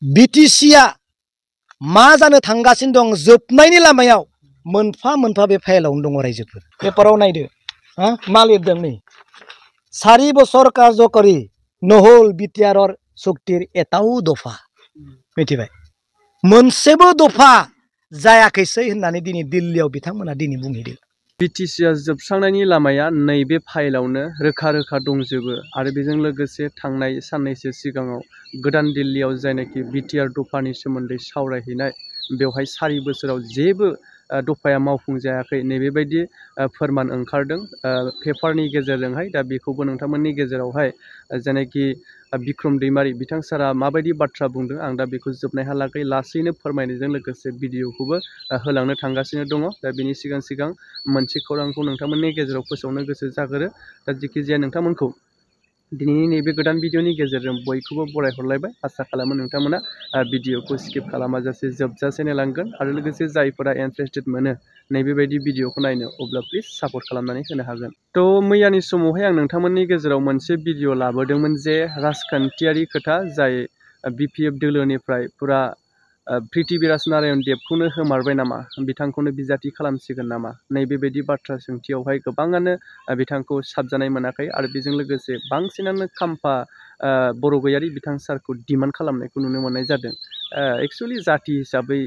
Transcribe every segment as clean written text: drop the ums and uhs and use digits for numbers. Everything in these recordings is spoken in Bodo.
बिटिसिआ मा जानो थांगासिनो दं जोबनायनि लामायाव मोनफा मोनफा बे फाइलावनो दङ रायजोफोर पेपाराव नायदो मा लिरदों नै 4 বছর কার্যকরী নহল বিটিআরর চুক্তির এটাও দফা मिथिबाय मोनसेबो दफा जायाखैसै होननानै दिनै दिल्लीयाव बिथांमोना दिनै बुंहैदों बिटिसिआ जोबस्रांनायनि लामाया नैबे फाइलावनो रोखा रोखा दंजोबो आरो बेजों लोगोसे थांनाय साननैसो सिगाङाव गोदान दिल्लीयाव जायनाखि बिटिआर दफानि सोमोन्दै सावरायहैनाय बेवहाय 4 बोसोराव जेबो दफाया मावफुंजायाखै नैबेबायदि फोरमान ओंखारदों पेपारनि गेजेरजोंहाय दा बेखौबो नोंथांमोननि गेजेरावहाय जायनाखि बिक्रम दैमारी बिथां सारा माबायदि बाथ्रा बुंदों आं दा बेखौ जोबनायहालागै लासैनो फोरमायनायजों लोगोसे भिडिअखौबो होलांनो थांगासिनो दङ दा बेनि सिगां मोनसे खौरांखौ नोंथांमोननि गेजेराव फोसावनो गोसो जागोरो दा जेखि जाया नोंथांमोनखौ दिनैनि नैबे गोदान भिडिअनि गेजेरजों बयखौबो बरायहरलायबाय आसा खालामो नोंथांमोना भिडिअखौ स्किप खालामाजासे जोबजासे नायलांगोन आरो लोगोसे जायफोरा इन्टारेस्टेड मोनो नैबेबायदि भिडिअखौ नायनो अब्ला प्लिज सापर्ट खालामनानै होनो हागोन थ' मैयानि समावहाय आं नोंथांमोननि गेजेराव मोनसे भिडिअ लाबोदोंमोन जे राजखान्थियारि खोथा जाय बिपिएफ दोलोनिफ्राय फुरा पृथ्वीराज नारायण देबखौनो होमारबाय नामा बिथांखौनो बिजाथि खालामसिगोन नामा नैबेबायदि बाथ्रा सोंथियावहाय गोबाङानो बिथांखौ साबजानाय मोनाखै आरो बेजों लोगोसे बांसिनानो खाम्फा बरगयारि बिथां सारखौ डिमान्ड खालामनायखौ नुनो मोननाय जादों एक्सुअलि जाथि हिसाबै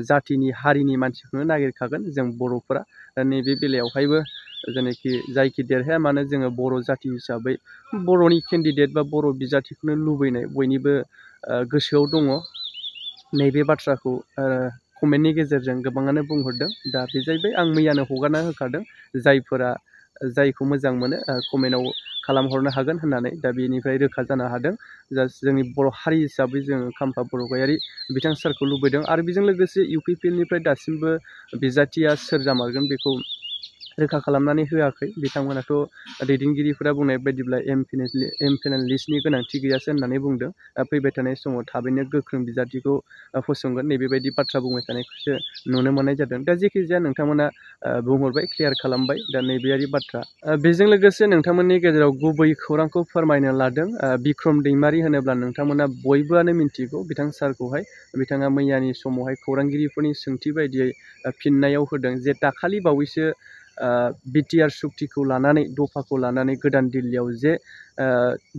जातिनि हारिनि मानसिखौनो नागिरखागोन जों बर'फोरा नैबे बेलायावहायबो जेनाखि जायखि देरहाया मानो जोङो बर' जाति हिसाबै बर'नि केन्डिडेट बा बर' बिजाथिखौनो लुबैनाय बयनिबो गोसोआव दङ नैबे बाथ्राखौ कमेन्टनि गेजेरजों गोबाङानो बुंहरदों दा बे जाहैबाय आं मैयानो हगारना होखादों जायफोरा जायखौ मोजां मोनो कमेन्टआव खालामहरनो हागोन होननानै दा बेनिफ्राय रोखा जानो हादों जास्ट जोंनि बर' हारि हिसाबै जोङो खाम्फा बरगयारि बिथां सारखौ लुबैदों आरो बेजों लोगोसे इउपिपिएलनिफ्राय दासिमबो बिजाथिया सोर जामारगोन बेखौ रोखा खालामनानै होआखै बिथांमोनाथ' दैदेनगिरिफोरा बुंनाय बायदिब्ला एम पेनेल लिस्टनि गोनांथि गैयासो होननानै बुंदों फैबाय थानाय समाव थाबैनो गोख्रों बिजाथिखौ फसंगोन नैबेबायदि बाथ्रा बुंबाय थानायखौसो नुनो मोननाय जादों दा जेखि जाया नोंथांमोना बुंहरबाय क्लियार खालामबाय दा नैबेयारि बाथ्रा बेजों लोगोसे नोंथांमोननि गेजेराव गुबै खौरांखौ फोरमायनो लादों बिक्रम दैमारी होनोब्ला नोंथांमोना बयबोआनो मिन्थिगौ बिथां सारखौहाय बिथाङा मैयानि समावहाय खौरांगिरिफोरनि सोंथि बायदियै फिननायाव होदों जे दाखालि बावैसो बिटिआर सुक्तिखौ लानानै दफाखौ लानानै गोदान दिल्लीयाव जे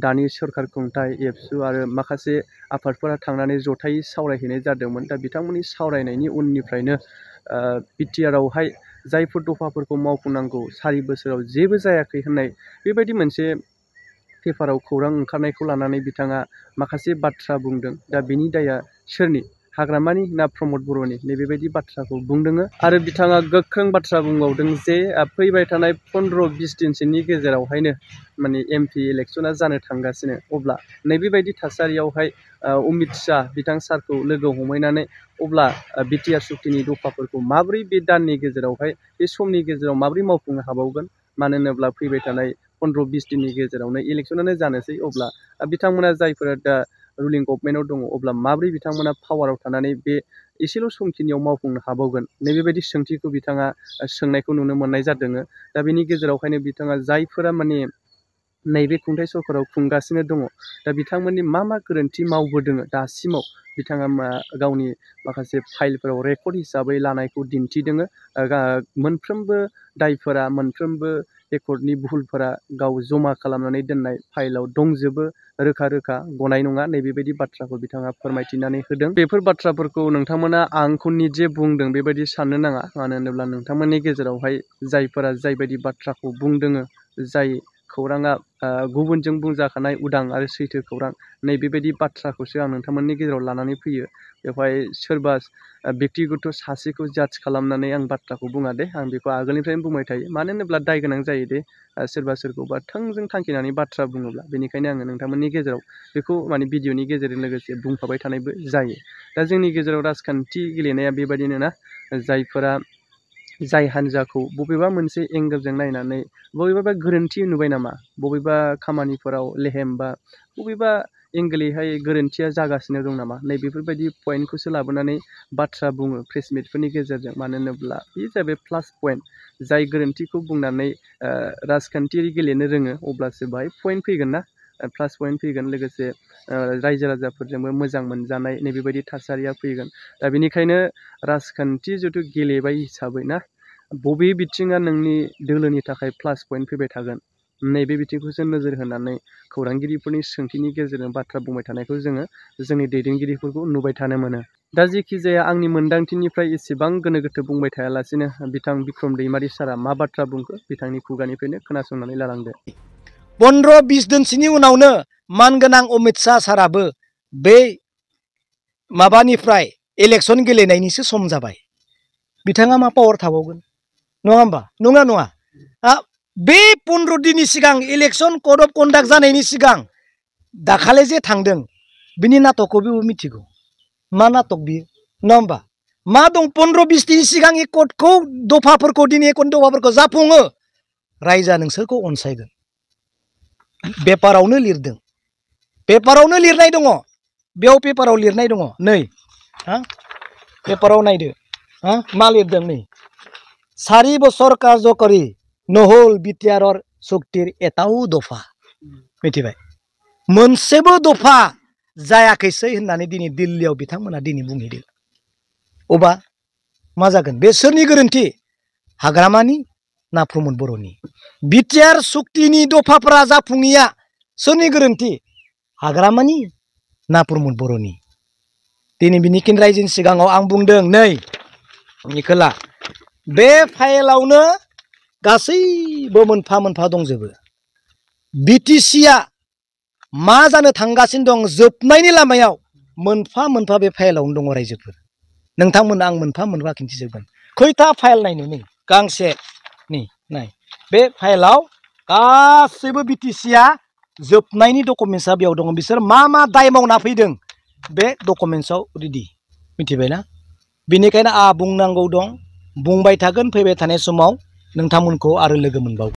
दानि सोरखार खुंथाय एबसु आरो माखासे आफादफोरा थांनानै जथायै सावरायहैनाय जादोंमोन दा बिथांमोननि सावरायनायनि उननिफ्रायनो बिटिआरआवहाय जायफोर दफाफोरखौ मावफुंनांगौ 4 बोसोराव जेबो जायाखै होननाय बेबायदि मोनसे पेपाराव खौरां ओंखारनायखौ लानानै बिथाङा माखासे बाथ्रा बुंदों दा बेनि दाया सोरनि हाग्रामानि ना प्रमद बर'नि नैबेबायदि बाथ्राखौ बुंदों आरो बिथाङा गोख्रों बाथ्रा बुंबावदों जे फैबाय थानाय 15-20 दिनसोनि गेजेरावहायनो माने एमपि इलेक्सना जानो थांगासिनो अब्ला नैबेबायदि थासारियावहाय अमित शाह बिथां सारखौ लोगो हमहैनानै अब्ला बिटिआर सुक्तिनि दफाफोरखौ माबोरै बे दाननि गेजेरावहाय बे समनि गेजेराव माबोरै मावफुंनो हाबावगोन मानो होनोब्ला फैबाय थानाय 15-20 दिननि गेजेरावनो इलेक्सनानो जानोसै अब्ला बिथांमोना जायफोरा दा रुलिं गभर्नमेन्टआव दङ अब्ला माबोरै बिथांमोना पावाराव थानानै बे एसेल' समखिनियाव मावफुंनो हाबावगोन नैबेबायदि सोंथिखौ बिथाङा सोंनायखौ नुनो मोननाय जादों दा बेनि गेजेरावहायनो बिथाङा जायफोरा माने नैबे खुंथाइ सरकाराव खुंगासिनो दङ दा बिथांमोननि मा गोरोन्थि मावबोदों दासिमाव बिथाङा गावनि माखासे फाइलफोराव रेकर्ड हिसाबै लानायखौ दिन्थिदों मोनफ्रोमबो दायफोरा मोनफ्रोमबो रेकर्डनि भुलफोरा गाव जमा खालामनानै दोननाय फाइलाव दंजोबो रोखा रोखा गनाय नङा नैबेबायदि बाथ्राखौ बिथाङा फोरमायथिनानै होदों बेफोर बाथ्राफोरखौ नोंथांमोना आंखौ निजे बुंदों बेबायदि साननो नाङा मानो होनोब्ला नोंथांमोननि गेजेरावहाय जायफोरा जायबायदि बाथ्राखौ बुंदों जाय खौराङा गुबुनजों बुंजाखानाय उदां आरो सैथो खौरां नैबेबायदि बाथ्राखौसो आं नोंथांमोननि गेजेराव लानानै फैयो बेवहाय सोरबा बेक्तिगत सासेखौ जाज खालामनानै आं बाथ्राखौ बुङा दे आं बेखौ आगोलनिफ्रायनो बुंबाय थायो मानो होनोब्ला दाय गोनां जायो दे सोरबा सोरखौबा थोंजों थांखिनानै बाथ्रा बुङोब्ला बेनिखायनो आङो नोंथांमोननि गेजेराव बेखौ माने भिडिअनि गेजेरजों लोगोसे बुंफाबाय थानायबो जायो दा जोंनि गेजेराव राजखान्थि गेलेनाया बेबायदिनो ना जायफोरा जाय हान्जाखौ बबेबा मोनसे एंगेलजों नायनानै बबेबा गोरोन्थि नुबाय नामा बबेबा खामानिफोराव लेहेम बा बबेबा एंगेलैहाय गोरोन्थिया जागासिनो दं नामा नैबेफोरबायदि पइन्टखौसो लाबोनानै बाथ्रा बुङो प्रेस मिटफोरनि गेजेरजों मानो होनोब्ला बे जाबाय प्लास पइन्ट जाय गोरोन्थिखौ बुंनानै राजखान्थियारि गेलेनो रोङो अब्लासो बाहाय पइन्ट फैगोन ना प्लास पइन्ट फैगोन, लोगोसे रायजो राजाफोरजोंबो मोजां मोनजानाय नैबेबायदि थासारिया फैगोन। दा बेनिखायनो राजखान्थि जिथु गेलेबाय हिसाबै ना, बबे बिथिङा नोंनि दोलोनि थाखाय प्लास पइन्ट फैबाय थागोन, नैबे बिथिंखौसो नोजोर होनानै खौरांगिरिफोरनि सोंथिनि गेजेरजों बाथ्रा बुंबाय थानायखौ जोङो जोंनि दैदेनगिरिफोरखौ नुबाय थानो मोनो। दा जेखि जाया आंनि मोन्दांथिनिफ्राय एसेबां गोनो गोथो बुंबाय थायालासिनो बिथां बिक्रम दैमारि सारा मा बाथ्रा बुंखो बिथांनि खुगानिफ्रायनो खोनासंनानै लालांदो। 15-20 दिनसोनि उनावनो मानगोनां अमित शाह साराबो बे माबानिफ्राय इलेक्सन गेलेनायनिसो सम जाबाय। बिथाङा मा पावार थाबावगोन, नङा होमबा? नङा नङा। बे 15 दिननि सिगां इलेक्सन कड अफ कन्डाक्ट जानायनि सिगां दाखालि जे थांदों, बिनि नाटकखौ बेबो मिथिगौ। मा नाटक बियो, नङा होमबा? मा दं 15-20 दिननि सिगां ए क'डखौ दफाफोरखौ दिनै दफाफोरखौ जाफुङो, रायजोआ नोंसोरखौ अनसायगोन। पेपारावनो लिरदों, पेपारावनो लिरनाय दङ, बेयाव पेपाराव लिरनाय दङ। नै पेपाराव नायदो, मा लिरदों नै, 4 বছর কার্যকরী নহল বিটিআরর চুক্তির এটাও দফা। मिथिबाय? मोनसेबो दफा जायाखैसै होननानै दिनै दिल्लीयाव बिथांमोना दिनै बुंहैदों। अबा मा जागोन? बे सोरनि गोरोन्थि? हाग्रामानि ना प्रमद बर'नि? बिटिआर चुक्तिनि दफाफोरा जाफुङिया सोरनि गोरोन्थि? हाग्रामानि ना प्रमद बर'नि? दिनै बिनिखिन रायजोनि सिगाङाव आं बुंदों, नै निखोला, बे फाइलावनो गासैबो मोनफा मोनफा दंजोबो। बिटिसिआ मा जानो थांगासिनो दं, जोबनायनि लामायाव मोनफा मोनफा बे फाइलावनो दङ रायजोफोर। नोंथांमोना आं मोनफा मोनफा खिन्थिजोबगोन। खैथा फाइल नायनो, नै गांसे, नै नाय, बे फाइलाव गासैबो बिटिसिआ जोबनायनि डकुमेन्टसा बेयाव दङ। बिसोर मा मा दाय मावना फैदों बे डकुमेन्टसाव रेडि। मिथिबायना? बेनिखायनो आंहा बुंनांगौ दं, बुंबाय थागोन। फैबाय थानाय समाव नोंथांमोनखौ आरो लोगो मोनबावगोन।